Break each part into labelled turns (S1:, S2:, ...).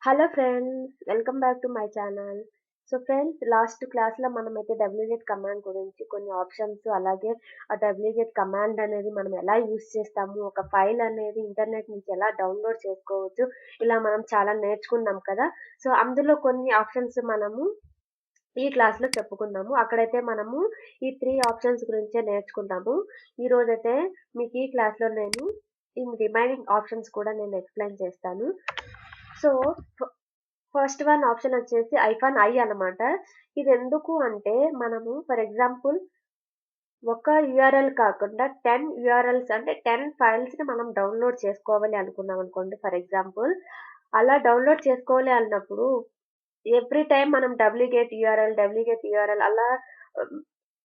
S1: Hello friends, welcome back to my channel. So friends, last క్లాస్లో మనమైతే wget command గురించి కొన్ని ఆప్షన్స్, అలాగే ఆ wget కమాండ్ అనేది మనం ఎలా యూస్ చేస్తాము, ఒక ఫైల్ అనేది ఇంటర్నెట్ నుంచి ఎలా డౌన్లోడ్ చేసుకోవచ్చు, ఇలా మనం చాలా నేర్చుకున్నాం కదా. సో అందులో కొన్ని ఆప్షన్స్ మనము ఈ క్లాస్లో చెప్పుకున్నాము. అక్కడైతే మనము ఈ 3 ఆప్షన్స్ గురించే నేర్చుకుంటాము. ఈ రోజైతే మీకు ఈ క్లాస్లో నేను ఈ రిమైనింగ్ ఆప్షన్స్ కూడా నేను ఎక్స్ప్లెయిన్ చేస్తాను. సో ఫస్ట్ వన్ ఆప్షన్ వచ్చేసి ఐఫాన్ ఐ అన్నమాట. ఇది ఎందుకు అంటే మనము ఫర్ ఎగ్జాంపుల్ ఒక యూఆర్ఎల్ కాకుండా 10 యూఆర్ఎల్స్ అంటే 10 ఫైల్స్ని మనం డౌన్లోడ్ చేసుకోవాలి అనుకున్నాం అనుకోండి. ఫర్ ఎగ్జాంపుల్ అలా డౌన్లోడ్ చేసుకోవాలి అన్నప్పుడు ఎవ్రీ టైం మనం డబ్ల్యూగెట్ యూఆర్ఎల్ అలా ఉమ్,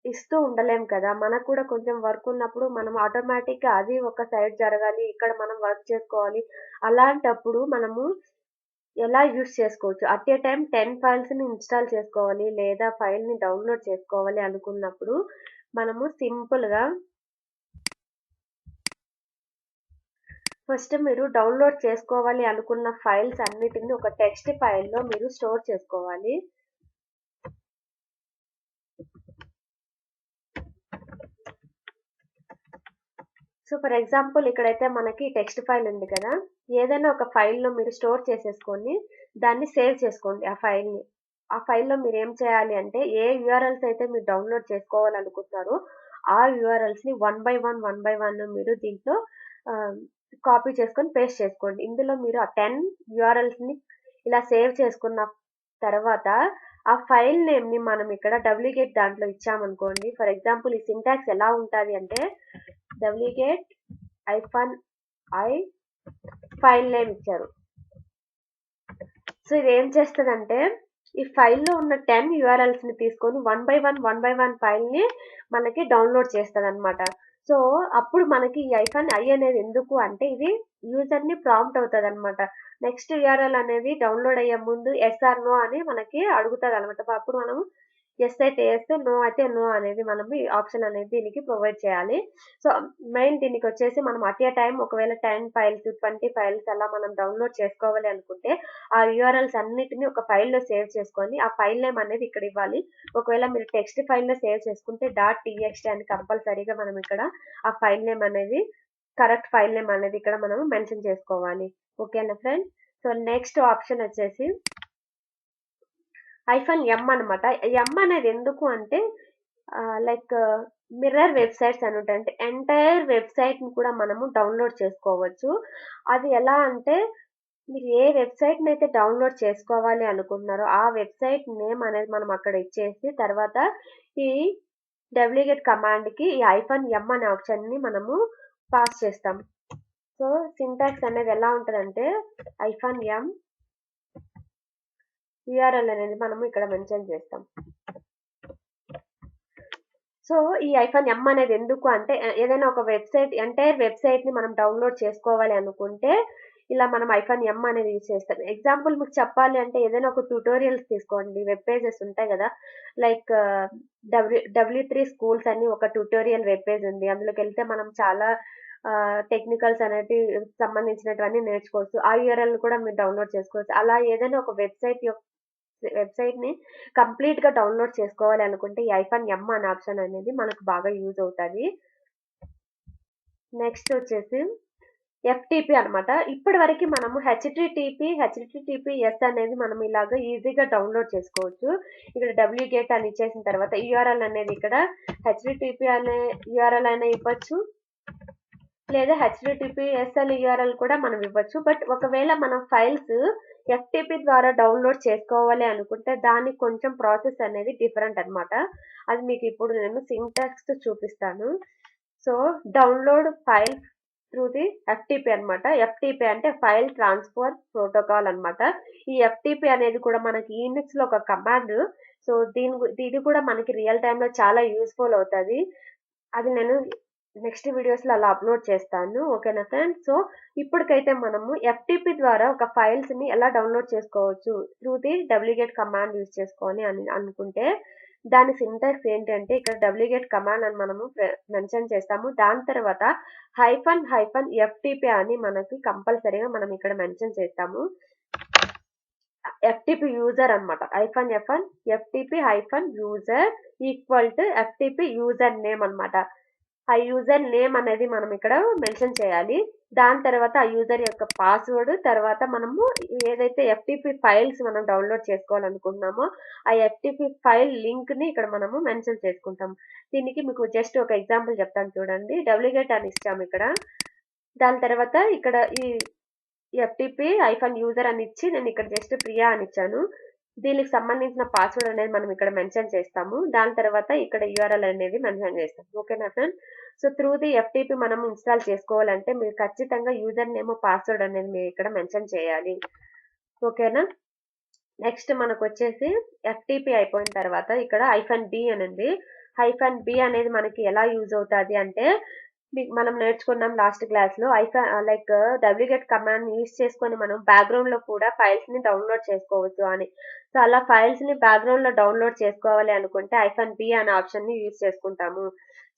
S1: ఇస్తూ ఉండలేం కదా. మనకు కూడా కొంచెం వర్క్ ఉన్నప్పుడు మనం ఆటోమేటిక్గా అది ఒక సైడ్ జరగాలి, ఇక్కడ మనం వర్క్ చేసుకోవాలి. అలాంటప్పుడు మనము ఎలా యూజ్ చేసుకోవచ్చు? అట్ ఎ టైమ్ 10 ఫైల్స్‌ని ఇన్‌స్టాల్ చేసుకోవాలి, లేదా ఫైల్‌ని డౌన్‌లోడ్ చేసుకోవాలి అనుకున్నప్పుడు, మనము సింపుల్‌గా ఫస్ట్ మీరు డౌన్‌లోడ్ చేసుకోవాలి అనుకున్న ఫైల్స్ అన్నిటిని ఒక టెక్స్ట్ ఫైల్‌లో మీరు స్టోర్ చేసుకోవాలి. సో, ఫర్ ఎగ్జాంపుల్ ఇక్కడైతే మనకి టెక్స్ట్ ఫైల్ ఉంది కదా. ఏదైనా ఒక ఫైల్‌లో మీరు స్టోర్ చేసేసుకొని, దాన్ని సేవ్ చేసుకోండి ఆ ఫైల్‌ని. ఆ ఫైల్‌లో మీరేం చేయాలి అంటే, ఏ యూఆర్ఎల్స్ అయితే మీరు డౌన్‌లోడ్ చేసుకోవాలనుకుంటున్నారో, ఆ యూఆర్ఎల్స్‌ని వన్ బై వన్ మీరు దీంట్లో ఆహ్, కాపీ చేసుకొని పేస్ట్ చేసుకోండి. ఇందులో మీరు ఆ 10 యూఆర్ఎల్స్‌ని ఇలా సేవ్ చేసుకున్న తర్వాత, ఆ ఫైల్ నేమ్‌ని మనం ఇక్కడ డబ్ల్యూగెట్ దాంట్లో ఇచ్చామనుకోండి. ఫర్ ఎగ్జాంపుల్ ఈ సింటాక్స్ ఎలా ఉంటది అంటే wget -i ఫైల్ నేమ్ ఇచ్చారు. సో ఇది ఏం చేస్తదంటే ఈ ఫైల్‌లో ఉన్న 10 యూఆర్ఎల్స్‌ని తీసుకొని వన్ బై వన్ ఫైల్‌ని మనకి డౌన్‌లోడ్ చేస్తదనమాట. సో అప్పుడు మనకి ఈ -i అనేది ఎందుకు అంటే ఇది యూజర్‌ని ప్రాంప్ట్ అవుతదనమాట. నెక్స్ట్ యూఆర్ఎల్ అనేది డౌన్‌లోడ్ అయ్యే ముందు యెస్ ఆర్ నో అని మనకి అడుగుతదనమాట. అప్పుడు మనము యెస్ అయితే యెస్, నో అయితే నో అనేది మనము ఈ ఆప్షన్ అనేది దీనికి ప్రొవైడ్ చేయాలి. సో మెయిన్ దీనికొచ్చేసి మనం అట్ ఎ టైమ్ ఒకవేళ 10 ఫైల్స్, 20 ఫైల్స్ అలా మనం డౌన్‌లోడ్ చేసుకోవాలి అనుకుంటే, ఆ యూఆర్ఎల్స్ అన్నిటిని ఒక ఫైల్‌లో సేవ్ చేసుకొని, ఆ ఫైల్ నేమ్ అనేది ఇక్కడ ఇవ్వాలి. ఒకవేళ మీరు టెక్స్ట్ ఫైల్‌లో సేవ్ చేసుకుంటే .txt అని కంపల్సరీగా మనం ఇక్కడ ఆ ఫైల్ నేమ్ అనేది కరెక్ట్ ఫైల్ నేమ్ అనేది ఇక్కడ మనం మెన్షన్ చేసుకోవాలి. ఓకేనా ఫ్రెండ్స్? సో నెక్స్ట్ ఆప్షన్ వచ్చేసి -m అన్నమాట. ఎమ్ అనేది ఎందుకు అంటే లైక్ మిర్రర్ వెబ్‌సైట్స్ అని ఉంటాయి. అంటే ఎంటైర్ వెబ్‌సైట్‌ని కూడా మనము డౌన్‌లోడ్ చేసుకోవచ్చు. అది ఎలా అంటే మీరు ఏ వెబ్‌సైట్‌నైతే డౌన్‌లోడ్ చేసుకోవాలి అనుకుంటున్నారో, ఆ వెబ్‌సైట్ నేమ్ అనేది మనం అక్కడ ఇచ్చేసి, తర్వాత ఈ wget కమాండ్‌కి ఈ -m అనే ఆప్షన్‌ని మనము పాస్ చేస్తాం. సో, సింటాక్స్ అనేది ఎలా ఉంటదంటే -m యూఆర్ఎల్ అనేది మనము ఇక్కడ మెన్షన్ చేస్తాం. సో, ఈ -m అనేది ఎందుకు అంటే ఏదైనా ఒక వెబ్‌సైట్ ఎంటైర్ వెబ్‌సైట్‌ని మనం డౌన్‌లోడ్ చేసుకోవాలి అనుకుంటే, ఇలా మనం -m అనేది యూజ్ చేస్తాం. ఎగ్జాంపుల్ మీకు చెప్పాలి అంటే ఏదైనా ఒక ట్యుటోరియల్స్ తీసుకోండి. వెబ్ పేజెస్ ఉంటాయి గదా. లైక్ W3 స్కూల్స్ అని ఒక ట్యుటోరియల్ వెబ్ పేజ్ ఉంది. అందులోకెళ్తే మనం చాలా టెక్నికల్స్ అనేటివి సంబంధించినటువన్నీ నేర్చుకోవచ్చు. ఆ యూఆర్ఎల్‌ని కూడా మీరు డౌన్‌లోడ్ చేసుకోవచ్చు. అలా ఏదైనా ఒక వెబ్‌సైట్‌ని కంప్లీట్‌గా డౌన్‌లోడ్ చేసుకోవాలి అనుకుంటే ఈ -m అనే ఆప్షన్ అనేది మనకు బాగా యూజ్ అవుతది. నెక్స్ట్ వచ్చేసి ఎఫ్‌టిపి అన్నమాట. ఇప్పటివరకి మనము హెచ్‌టిటిపిఎస్ అనేది మనం ఇలాగా ఈజీగా డౌన్‌లోడ్ చేసుకోవచ్చు. ఇక్కడ wget అని ఇచ్చేసిన తర్వాత యూఆర్ఎల్ అనేది ఇక్కడ హెచ్‌టిటిపి అనే యూఆర్ఎల్ అయినా ఇవ్వచ్చు. లేదా హెచ్‌టిటిపిఎస్ అనే యూఆర్ఎల్ కూడా మనం ఇవ్వచ్చు. బట్ ఒకవేళ మనం ఫైల్స్ ఎఫ్‌టిపి ద్వారా డౌన్‌లోడ్ చేసుకోవాలి అనుకుంటే దానికి కొంచెం ప్రాసెస్ అనేది డిఫరెంట్ అన్నమాట. అది మీకు ఇప్పుడు నేను సింటాక్స్‌తో చూపిస్తాను. So, download file through the FTP అన్నమాట. ఎఫ్‌టిపి అంటే ఫైల్ ట్రాన్స్‌ఫర్ ప్రోటోకాల్ అన్నమాట. ఈ ఎఫ్‌టిపి అనేది కూడా మనకి యూనిక్స్‌లో ఒక కమాండ్. సో, ఇది కూడా మనకి రియల్ టైమ్‌లో చాలా యూజ్‌ఫుల్ అవుతది. అది నేను నెక్స్ట్ వీడియోస్‌లో అలా అప్‌లోడ్ చేస్తాను. ఓకేనా ఫ్రెండ్స్? సో, ఇప్పటికైతే మనము ఎఫ్‌టిపి ద్వారా ఒక ఫైల్స్‌ని ఎలా డౌన్‌లోడ్ చేసుకోవచ్చు through the wget command use చేసుకొని అని అనుకుంటే, దాని సింటాక్స్ ఏంటంటే ఇక్కడ wget కమాండ్ అని మనము మెన్షన్ చేస్తాము. దాని తర్వాత హైఫన్ ఎఫ్‌టిపి అని మనకి కంపల్సరీగా మనం ఇక్కడ మెన్షన్ చేస్తాము. ఎఫ్టిపి యూజర్ అనమాట. -f1 FTP -user equal to FTP user name అనమాట. ఆ యూజర్ నేమ్ అనేది మనం ఇక్కడ మెన్షన్ చేయాలి. దాని తర్వాత ఆ యూజర్ యొక్క పాస్వర్డ్, తర్వాత మనము ఏదైతే ఎఫ్టిపి ఫైల్స్ మనం డౌన్లోడ్ చేసుకోవాలనుకుంటున్నామో ఆ ఎఫ్టిపి ఫైల్ లింక్ ని ఇక్కడ మనము మెన్షన్ చేసుకుంటాం. దీనికి మీకు జస్ట్ ఒక ఎగ్జాంపుల్ చెప్తాను చూడండి. డబ్ల్యూగెట్ అని ఇచ్చాము ఇక్కడ. దాని తర్వాత ఇక్కడ ఈ ఎఫ్టిపి -యూజర్ అని ఇచ్చి నేను ఇక్కడ జస్ట్ ప్రియా అని ఇచ్చాను. దీనికి సంబంధించిన పాస్వర్డ్ అనేది మనం ఇక్కడ మెన్షన్ చేస్తాము. దాని తర్వాత ఇక్కడ యూఆర్ఎల్ అనేది మెన్షన్ చేస్తాం. ఓకేనా friend? So through the FTP మనం ఇన్స్టాల్ చేసుకోవాలంటే మీరు ఖచ్చితంగా యూజర్ నేమ్ పాస్వర్డ్ అనేది మీరు ఇక్కడ మెన్షన్ చేయాలి. ఓకేనా? నెక్స్ట్ మనకు వచ్చేసి ఎఫ్టిపి అయిపోయిన తర్వాత ఇక్కడ -b అని ఉంది. -b అనేది మనకి ఎలా యూజ్ అవుతుంది అంటే మనం నేర్చుకున్నాం లాస్ట్ క్లాస్ లో లైక్ wget కమాండ్ యూజ్ చేసుకొని మనం బ్యాక్గ్రౌండ్ లో కూడా ఫైల్స్ ని డౌన్లోడ్ చేసుకోవచ్చు అని. సో అలా ఫైల్స్ ని బ్యాక్గ్రౌండ్ లో డౌన్లోడ్ చేసుకోవాలి అనుకుంటే -b అనే ఆప్షన్ ని యూజ్ చేసుకుంటాము.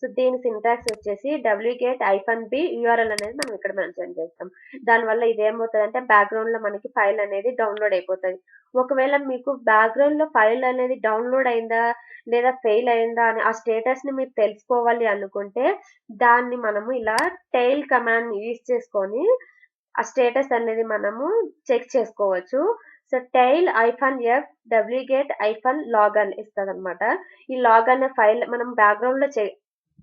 S1: సో దీని సింటాక్స్ వచ్చేసి wget -b యూఆర్ఎల్ అనేది మనం ఇక్కడ మెన్షన్ చేస్తాం. దానివల్ల ఇదేమవుతుంది అంటే బ్యాక్గ్రౌండ్ లో మనకి ఫైల్ అనేది డౌన్లోడ్ అయిపోతుంది. ఒకవేళ మీకు బ్యాక్గ్రౌండ్ లో ఫైల్ అనేది డౌన్లోడ్ అయిందా లేదా ఫెయిల్ అయిందా అని ఆ స్టేటస్ ని మీరు తెలుసుకోవాలి అనుకుంటే దాన్ని మనము ఇలా టెయిల్ కమాండ్ యూజ్ చేసుకొని ఆ స్టేటస్ అనేది మనము చెక్ చేసుకోవచ్చు. So tail -f wget -log అని ఇస్తుంది అనమాట. ఈ లాగ్ అనే ఫైల్ మనం బ్యాక్గ్రౌండ్ లో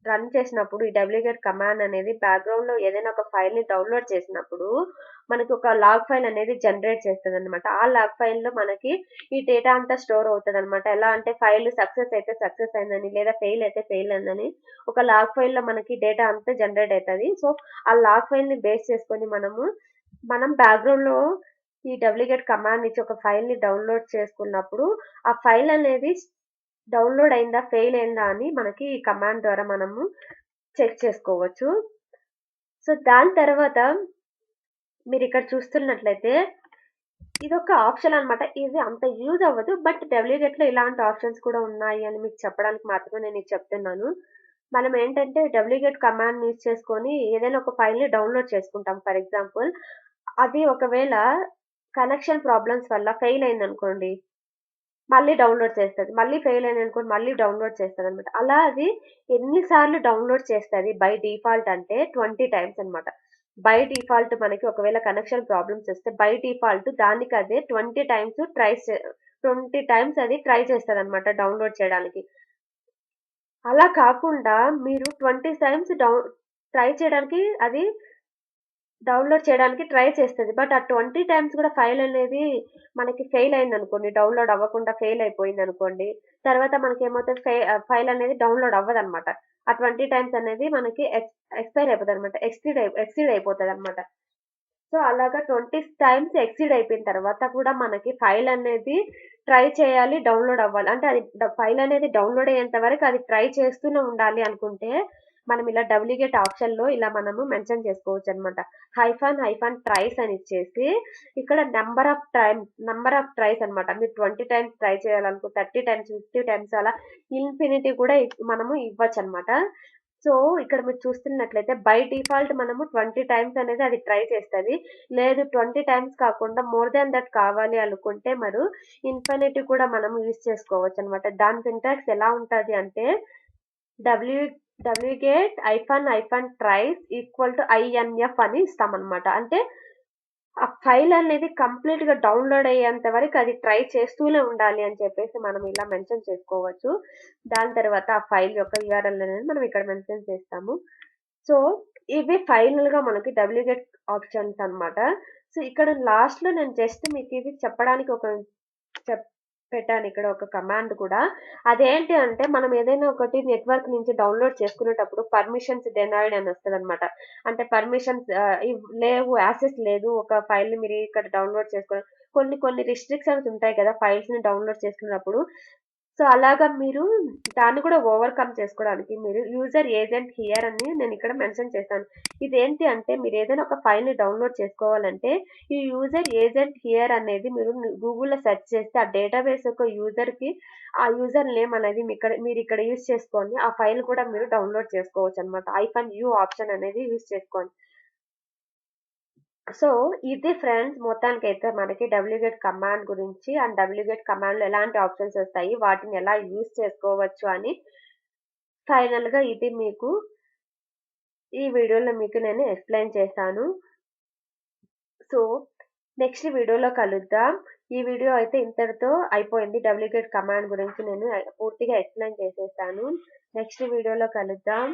S1: రన్ చేసినప్పుడు ఈ wget కమాండ్ అనేది బ్యాక్గ్రౌండ్ లో ఏదైనా ఒక ఫైల్ ని డౌన్లోడ్ చేసినప్పుడు మనకి ఒక లాగ్ ఫైల్ అనేది జనరేట్ చేస్తుంది అనమాట. ఆ లాగ్ ఫైల్ లో మనకి ఈ డేటా అంతా స్టోర్ అవుతుంది అనమాట. ఎలా అంటే ఫైల్ సక్సెస్ అయితే సక్సెస్ అయిందని లేదా ఫెయిల్ అయితే ఫెయిల్ అయిందని ఒక లాగ్ ఫైల్ లో మనకి డేటా అంతా జనరేట్ అవుతుంది. సో ఆ లాగ్ ఫైల్ ని బేస్ చేసుకొని మనం బ్యాక్గ్రౌండ్ లో ఈ wget కమాండ్ నుంచి ఒక ఫైల్ ని డౌన్లోడ్ చేసుకున్నప్పుడు ఆ ఫైల్ అనేది డౌన్లోడ్ అయిందా ఫెయిల్ అయిందా అని మనకి ఈ కమాండ్ ద్వారా మనము చెక్ చేసుకోవచ్చు. సో దాని తర్వాత మీరు ఇక్కడ చూస్తున్నట్లయితే ఇది ఒక ఆప్షన్ అనమాట. ఇది అంత యూజ్ అవ్వదు. బట్ wget లో ఇలాంటి ఆప్షన్స్ కూడా ఉన్నాయి అని మీకు చెప్పడానికి మాత్రమే నేను ఇది చెప్తున్నాను. మనం ఏంటంటే wget కమాండ్ యూజ్ చేసుకొని ఏదైనా ఒక ఫైల్ ని డౌన్లోడ్ చేసుకుంటాం. ఫర్ ఎగ్జాంపుల్ అది ఒకవేళ కనెక్షన్ ప్రాబ్లమ్స్ వల్ల ఫెయిల్ అయింది అనుకోండి, మళ్ళీ డౌన్లోడ్ చేస్తది. మళ్ళీ ఫెయిల్ అయింది అనుకోండి మళ్ళీ డౌన్లోడ్ చేస్తదనమాట. అలా అది ఎన్ని సార్లు డౌన్లోడ్ చేస్తది బై డిఫాల్ట్ అంటే 20 టైమ్స్ అనమాట. బై డిఫాల్ట్ మనకి ఒకవేళ కనెక్షన్ ప్రాబ్లమ్స్ వస్తే బై డిఫాల్ట్ దానికి అదే 20 టైమ్స్ 20 టైమ్స్ అది ట్రై చేస్తదనమాట డౌన్లోడ్ చేయడానికి. అలా కాకుండా మీరు 20 టైమ్స్ ట్రై చేయడానికి అది డౌన్లోడ్ చేయడానికి ట్రై చేస్తది. బట్ ఆ 20 టైమ్స్ కూడా ఫైల్ అనేది మనకి ఫెయిల్ అయిందనుకోండి, డౌన్లోడ్ అవ్వకుండా ఫెయిల్ అయిపోయిందనుకోండి, తర్వాత మనకేమవుతది ఫైల్ అనేది డౌన్లోడ్ అవ్వదనమాట. ఆ 20 టైమ్స్ అనేది మనకి ఎక్స్‌పైర్ అయిపోతదనమాట. ఎక్సీడ్ అయిపోతదనమాట. సో అలాగా 20 టైమ్స్ ఎక్సీడ్ అయిపోయిన తర్వాత కూడా మనకి ఫైల్ అనేది ట్రై చేయాలి, డౌన్లోడ్ అవ్వాలి. అంటే అది ఫైల్ అనేది డౌన్లోడ్ అయ్యేంత వరకు అది ట్రై చేస్తూనే ఉండాలి అనుకుంటే మనం ఇలా wget ఆప్షన్ లో ఇలా మనము మెన్షన్ చేసుకోవచ్చు అనమాట. -ట్రైస్ అని ఇచ్చేసి ఇక్కడ నెంబర్ ఆఫ్ ట్రైస్ అనమాట. మీరు 20 టైమ్స్ ట్రై చేయాలనుకో 30 టైమ్స్ 50 టైమ్స్ అలా ఇన్ఫినిటీ కూడా మనము ఇవ్వచ్చు అనమాట. సో ఇక్కడ మీరు చూస్తున్నట్లయితే బై డిఫాల్ట్ మనము 20 టైమ్స్ అనేది అది ట్రై చేస్తది. లేదు 20 టైమ్స్ కాకుండా మోర్ దాన్ దట్ కావాలి అనుకుంటే ఇన్ఫినిటీ కూడా మనం యూజ్ చేసుకోవచ్చు అనమాట. దాని సింటాక్స్ ఎలా ఉంటది అంటే W wget -tries equal to inf అని ఇస్తామన్నమాట. అంటే ఆ ఫైల్ అనేది కంప్లీట్ గా డౌన్లోడ్ అయ్యేంత వరకు అది ట్రై చేస్తూనే ఉండాలి అని చెప్పేసి మనం ఇలా మెన్షన్ చేసుకోవచ్చు. దాని తర్వాత ఆ ఫైల్ యొక్క యూఆర్ఎల్ అనేది మనం ఇక్కడ మెన్షన్ చేస్తాము. సో ఇవి ఫైనల్ గా మనకి wget ఆప్షన్స్ అన్నమాట. సో ఇక్కడ లాస్ట్ లో నేను జస్ట్ మీకు ఇది చెప్పడానికి ఒక పెట్టాను ఇక్కడ ఒక కమాండ్ కూడా. అదేంటి అంటే మనం ఏదైనా ఒకటి నెట్వర్క్ నుంచి డౌన్లోడ్ చేసుకునేటప్పుడు పర్మిషన్స్ డెనైడ్ అని వస్తదనమాట. అంటే పర్మిషన్స్ లేవు, యాక్సెస్ లేదు ఒక ఫైల్ ని మీరు ఇక్కడ డౌన్లోడ్ చేసుకోవడం. కొన్ని రిస్ట్రిక్షన్స్ ఉంటాయి కదా ఫైల్స్ ని డౌన్లోడ్ చేసుకున్నప్పుడు. సో అలాగా మీరు దాన్ని కూడా ఓవర్కమ్ చేసుకోవడానికి మీరు యూజర్ ఏజెంట్ హియర్ అని నేను ఇక్కడ మెన్షన్ చేశాను. ఇదేంటి అంటే మీరు ఏదైనా ఒక ఫైల్ ని డౌన్లోడ్ చేసుకోవాలంటే ఈ యూజర్ ఏజెంట్ హియర్ అనేది మీరు గూగుల్లో సెర్చ్ చేస్తే ఆ డేటాబేస్ యొక్క యూజర్ కి ఆ యూజర్ నేమ్ అనేది మీరు ఇక్కడ యూజ్ చేసుకొని ఆ ఫైల్ కూడా మీరు డౌన్లోడ్ చేసుకోవచ్చు అనమాట. -u ఆప్షన్ అనేది యూజ్ చేసుకోండి. సో ఇది ఫ్రెండ్స్ మొత్తానికైతే మనకి డబ్ల్యూగెట్ కమాండ్ గురించి అండ్ డబ్ల్యూగెట్ కమాండ్లో ఎలాంటి ఆప్షన్స్ వస్తాయి, వాటిని ఎలా యూజ్ చేసుకోవచ్చు అని ఫైనల్గా ఇది మీకు ఈ వీడియోలో మీకు నేను ఎక్స్ప్లెయిన్ చేశాను. సో నెక్స్ట్ వీడియోలో కలుద్దాం. ఈ వీడియో అయితే ఇంతటితో అయిపోయింది. డబ్ల్యూగెట్ కమాండ్ గురించి నేను పూర్తిగా ఎక్స్ప్లెయిన్ చేసేసాను. నెక్స్ట్ వీడియోలో కలుద్దాం.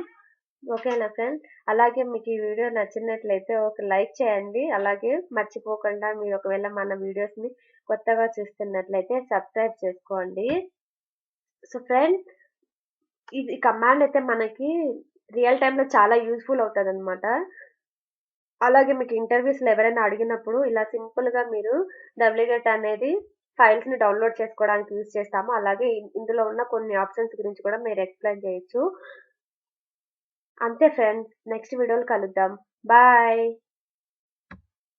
S1: ఓకేనా ఫ్రెండ్స్? అలాగే మీకు ఈ వీడియో నచ్చినట్లయితే ఒక లైక్ చేయండి. అలాగే మర్చిపోకుండా మీరు ఒకవేళ మన వీడియోస్ని కొత్తగా చూస్తున్నట్లయితే సబ్స్క్రైబ్ చేసుకోండి. సో ఫ్రెండ్స్, ఇది కమాండ్ అయితే మనకి రియల్ టైంలో చాలా యూస్ఫుల్ అవుతుంది అనమాట. అలాగే మీకు ఇంటర్వ్యూస్లో ఎవరైనా అడిగినప్పుడు ఇలా సింపుల్గా మీరు డబ్ల్యూగెట్ అనేది ఫైల్స్ని డౌన్లోడ్ చేసుకోవడానికి యూజ్ చేస్తాము. అలాగే ఇందులో ఉన్న కొన్ని ఆప్షన్స్ గురించి కూడా మీరు ఎక్స్ప్లెయిన్ చేయొచ్చు. అంతే ఫ్రెండ్స్, నెక్స్ట్ వీడియోలో కలుద్దాం. బాయ్.